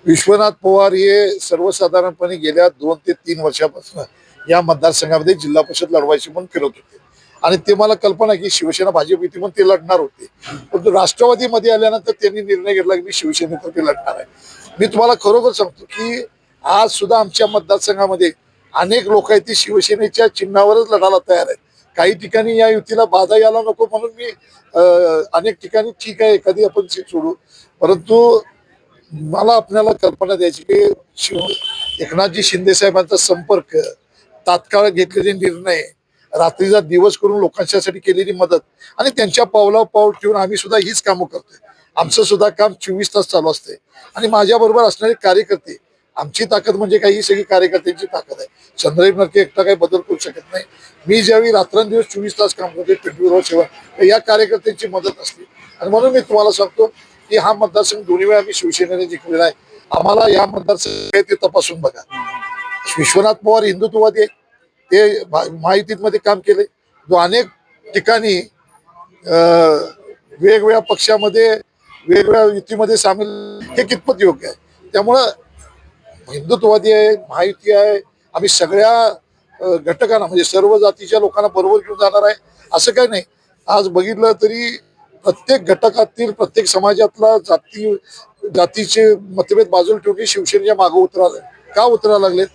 विश्वनाथ पवार हे सर्वसाधारणपणे गेल्या 2 ते 3 वर्षापासून या मतदारसंघामध्ये जिल्हा परिषद लढवायची म्हणून फिरत होते आणि ते मला कल्पना की शिवसेना भाजप युती म्हणून ते लढणार होते. परंतु राष्ट्रवादीमध्ये आल्यानंतर त्यांनी निर्णय घेतला की मी शिवसेनेतर्फे लढणार आहे. मी तुम्हाला खरोखर सांगतो की आज सुद्धा आमच्या मतदारसंघामध्ये अनेक लोक आहेत ती शिवसेनेच्या चिन्हावरच लढायला तयार आहेत. काही ठिकाणी या युतीला बाधा यायला नको म्हणून मी अनेक ठिकाणी ठीक आहे एखादी आपण सीट सोडू, परंतु मला आपल्याला कल्पना द्यायची की एकनाथजी शिंदे साहेबांचा संपर्क, तात्काळ घेतलेले निर्णय, रात्रीचा दिवस करून लोकांच्यासाठी केलेली मदत आणि त्यांच्या पावलावर पाऊल ठेवून आम्ही सुद्धा हीच कामं करतोय. आमचं सुद्धा काम 24 तास चालू असते आणि माझ्याबरोबर असणारे कार्यकर्ते, आमची ताकद म्हणजे काही ही सगळी कार्यकर्त्यांची ताकद आहे. चंद्रशेखर नरके एकटा काही बदल करू शकत नाही. मी ज्यावेळी रात्रंदिवस 24 तास काम करते 24 सेवा, या कार्यकर्त्यांची मदत असते आणि म्हणून मी तुम्हाला सांगतो की हा मतदारसंघ दोन्ही वेळा आम्ही शिवसेनेने जिंकलेला आहे. आम्हाला या मतदारसंघ ते तपासून बघा. विश्वनाथ पवार हिंदुत्ववादी आहे, ते महायुतीमध्ये काम केले, जो अनेक ठिकाणी वेगवेगळ्या पक्षामध्ये वेगवेगळ्या युतीमध्ये सामील, हे कितपत योग्य आहे. त्यामुळं हिंदुत्ववादी आहे, महायुती आहे, आम्ही सगळ्या घटकांना म्हणजे सर्व जातीच्या लोकांना बरोबर घेऊन जाणार आहे असं काही नाही. आज बघितलं तरी प्रत्येक घटकातील प्रत्येक समाजातला जातीचे मतभेद बाजूला ठेवून शिवसेनेच्या मागे का उतरायला लागलेत,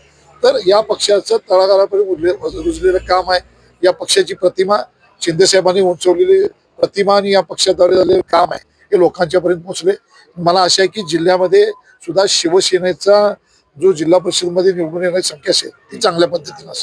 तर या पक्षाचं तळागाळापर्यंत रुजलेलं काम आहे. या पक्षाची प्रतिमा, शिंदे साहेबांनी उंचवलेली प्रतिमा आणि या पक्षाद्वारे झालेलं काम आहे हे लोकांच्या पर्यंत पोहोचले. मला आशा आहे की जिल्ह्यामध्ये सुद्धा शिवसेनेचा जो जिल्हा परिषदमध्ये निवडून येण्याची संख्या असेल ती चांगल्या पद्धतीने असेल.